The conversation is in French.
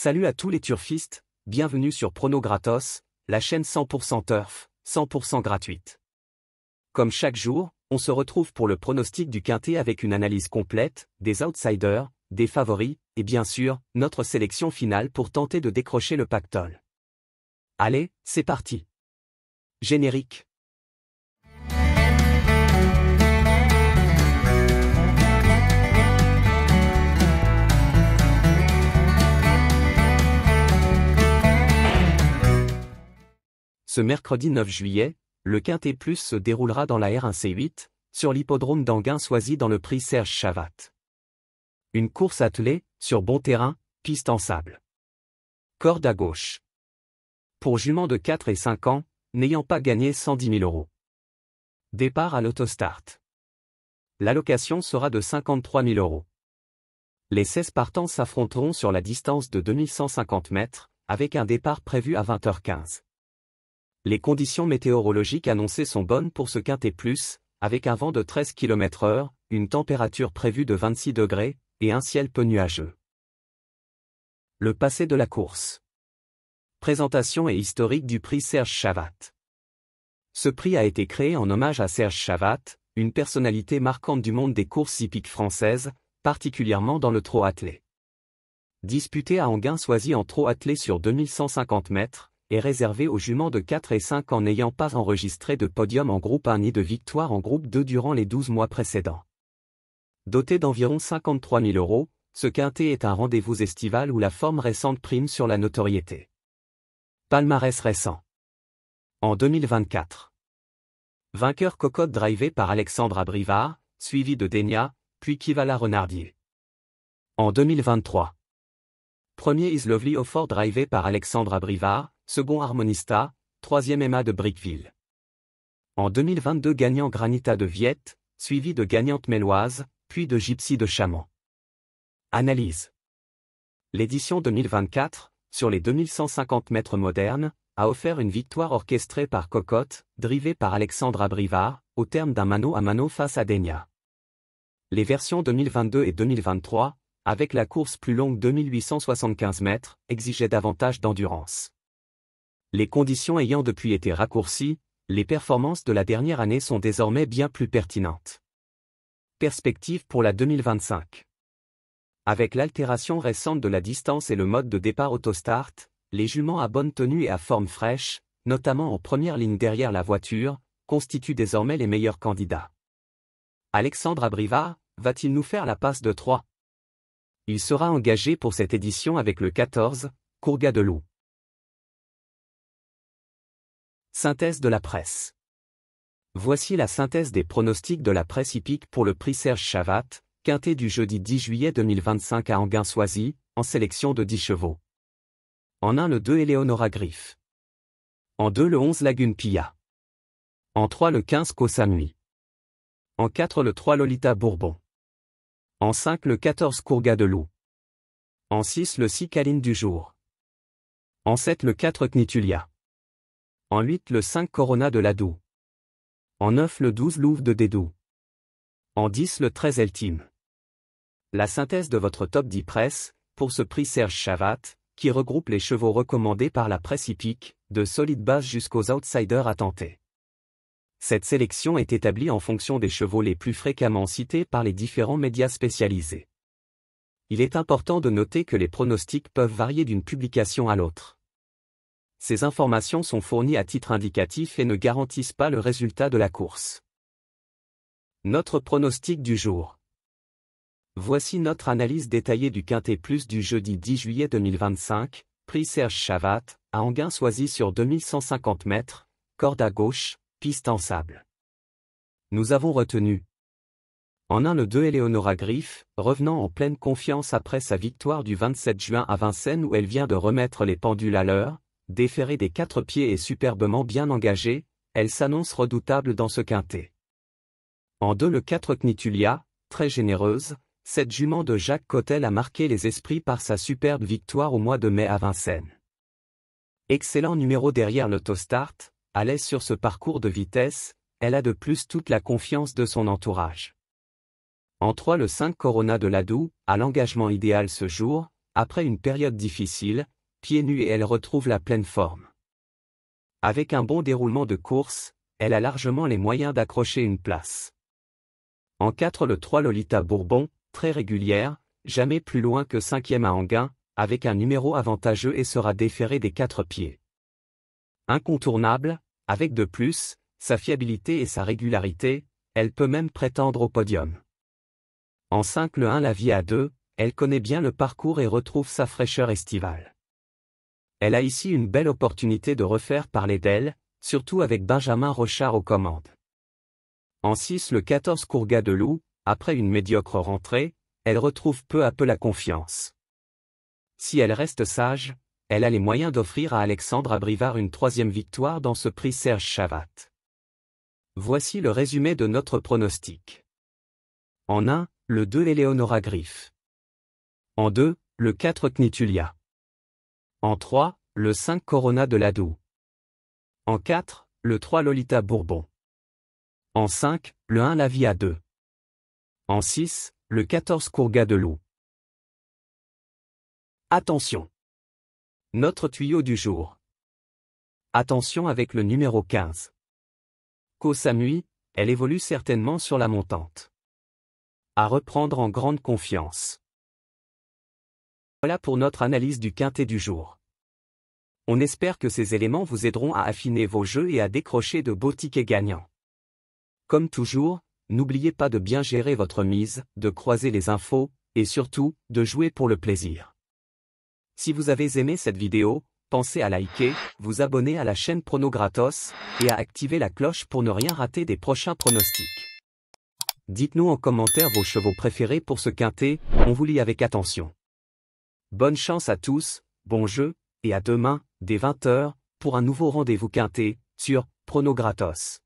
Salut à tous les turfistes, bienvenue sur Prono Gratos, la chaîne 100% turf, 100% gratuite. Comme chaque jour, on se retrouve pour le pronostic du quintet avec une analyse complète, des outsiders, des favoris, et bien sûr, notre sélection finale pour tenter de décrocher le pactole. Allez, c'est parti. Générique. Ce mercredi 9 juillet, le Quintet Plus se déroulera dans la R1C8, sur l'hippodrome d'Anguin-Soisy dans le prix Serge Chavat. Une course attelée, sur bon terrain, piste en sable. Corde à gauche. Pour juments de 4 et 5 ans, n'ayant pas gagné 110 000 €. Départ à l'autostart. L'allocation sera de 53 000 €. Les 16 partants s'affronteront sur la distance de 2150 mètres, avec un départ prévu à 20h15. Les conditions météorologiques annoncées sont bonnes pour ce Quintet Plus, avec un vent de 13 km/h, une température prévue de 26 degrés, et un ciel peu nuageux. Le passé de la course. Présentation et historique du prix Serge Chavat. Ce prix a été créé en hommage à Serge Chavat, une personnalité marquante du monde des courses hippiques françaises, particulièrement dans le trot attelé. Disputé à Anguin-Soisy en trot attelé sur 2150 mètres, est réservé aux juments de 4 et 5 ans n'ayant pas enregistré de podium en groupe 1 ni de victoire en groupe 2 durant les 12 mois précédents. Doté d'environ 53 000 €, ce quintet est un rendez-vous estival où la forme récente prime sur la notoriété. Palmarès récent. En 2024. Vainqueur Cocotte drivé par Alexandre Abrivard, suivi de Denia, puis Kivala Renardier. En 2023. Premier Is Lovely Offort drivé par Alexandre Abrivard, second Harmonista, troisième Emma de Brickville. En 2022 gagnant Granita de Viette, suivi de gagnante Méloise, puis de Gypsy de Chamant. Analyse. L'édition 2024, sur les 2150 mètres modernes, a offert une victoire orchestrée par Cocotte, drivée par Alexandre Abrivard, au terme d'un mano à mano face à Denia. Les versions 2022 et 2023, avec la course plus longue 2875 mètres, exigeaient davantage d'endurance. Les conditions ayant depuis été raccourcies, les performances de la dernière année sont désormais bien plus pertinentes. Perspective pour la 2025. Avec l'altération récente de la distance et le mode de départ autostart, les juments à bonne tenue et à forme fraîche, notamment en première ligne derrière la voiture, constituent désormais les meilleurs candidats. Alexandre Abrivard, va-t-il nous faire la passe de 3 ? Il sera engagé pour cette édition avec le 14, Courga de Loup. Synthèse de la presse. Voici la synthèse des pronostics de la presse hippique pour le prix Serge Chavat, quintet du jeudi 10 juillet 2025 à Anguin-Soisy, en sélection de 10 chevaux. En 1 le 2 Eleonora Griff. En 2 le 11 Lagune Pilla. En 3 le 15 Kosamui. En 4 le 3 Lolita Bourbon. En 5 le 14 Courga de Loup. En 6 le 6 Caline du Jour. En 7 le 4 Knitulia. En 8 le 5 Corona de Ladoux. En 9 le 12 Louve de Dédou. En 10 le 13 Eltime. La synthèse de votre top 10 presse, pour ce prix Serge Chavat, qui regroupe les chevaux recommandés par la presse hippique, de solides bases jusqu'aux outsiders à tenter. Cette sélection est établie en fonction des chevaux les plus fréquemment cités par les différents médias spécialisés. Il est important de noter que les pronostics peuvent varier d'une publication à l'autre. Ces informations sont fournies à titre indicatif et ne garantissent pas le résultat de la course. Notre pronostic du jour. Voici notre analyse détaillée du Quintet Plus du jeudi 10 juillet 2025, prix Serge Chavat, à Anguin-Soisy sur 2150 mètres, corde à gauche, piste en sable. Nous avons retenu. En 1 le 2 Eleonora Griff, revenant en pleine confiance après sa victoire du 27 juin à Vincennes où elle vient de remettre les pendules à l'heure, déférée des 4 pieds et superbement bien engagée, elle s'annonce redoutable dans ce quintet. En 2 le 4 Knitulia, très généreuse, cette jument de Jacques Cottel a marqué les esprits par sa superbe victoire au mois de mai à Vincennes. Excellent numéro derrière l'autostart, à l'aise sur ce parcours de vitesse, elle a de plus toute la confiance de son entourage. En 3 le 5 Corona de Ladoux, à l'engagement idéal ce jour, après une période difficile, pieds nus et elle retrouve la pleine forme. Avec un bon déroulement de course, elle a largement les moyens d'accrocher une place. En 4 le 3 Lolita Bourbon, très régulière, jamais plus loin que 5e à Enghien, avec un numéro avantageux et sera déférée des 4 pieds. Incontournable, avec de plus, sa fiabilité et sa régularité, elle peut même prétendre au podium. En 5 le 1 La Vie à 2, elle connaît bien le parcours et retrouve sa fraîcheur estivale. Elle a ici une belle opportunité de refaire parler d'elle, surtout avec Benjamin Rochard aux commandes. En 6 le 14 Courgat de Loup, après une médiocre rentrée, elle retrouve peu à peu la confiance. Si elle reste sage, elle a les moyens d'offrir à Alexandre Abrivard une 3e victoire dans ce prix Serge Chavat. Voici le résumé de notre pronostic. En 1, le 2 Eleonora Griff. En 2, le 4 Knitulia. En 3, le 5 Corona de Ladoux. En 4, le 3 Lolita Bourbon. En 5, le 1 La Vie à 2. En 6, le 14 Courgat de Loup. Attention! Notre tuyau du jour. Attention avec le numéro 15. Koh Samui, elle évolue certainement sur la montante. À reprendre en grande confiance. Voilà pour notre analyse du quintet du jour. On espère que ces éléments vous aideront à affiner vos jeux et à décrocher de beaux tickets gagnants. Comme toujours, n'oubliez pas de bien gérer votre mise, de croiser les infos, et surtout, de jouer pour le plaisir. Si vous avez aimé cette vidéo, pensez à liker, vous abonner à la chaîne Prono Gratos, et à activer la cloche pour ne rien rater des prochains pronostics. Dites-nous en commentaire vos chevaux préférés pour ce quintet, on vous lit avec attention. Bonne chance à tous, bon jeu, et à demain, dès 20 h, pour un nouveau rendez-vous quintet, sur Prono Gratos.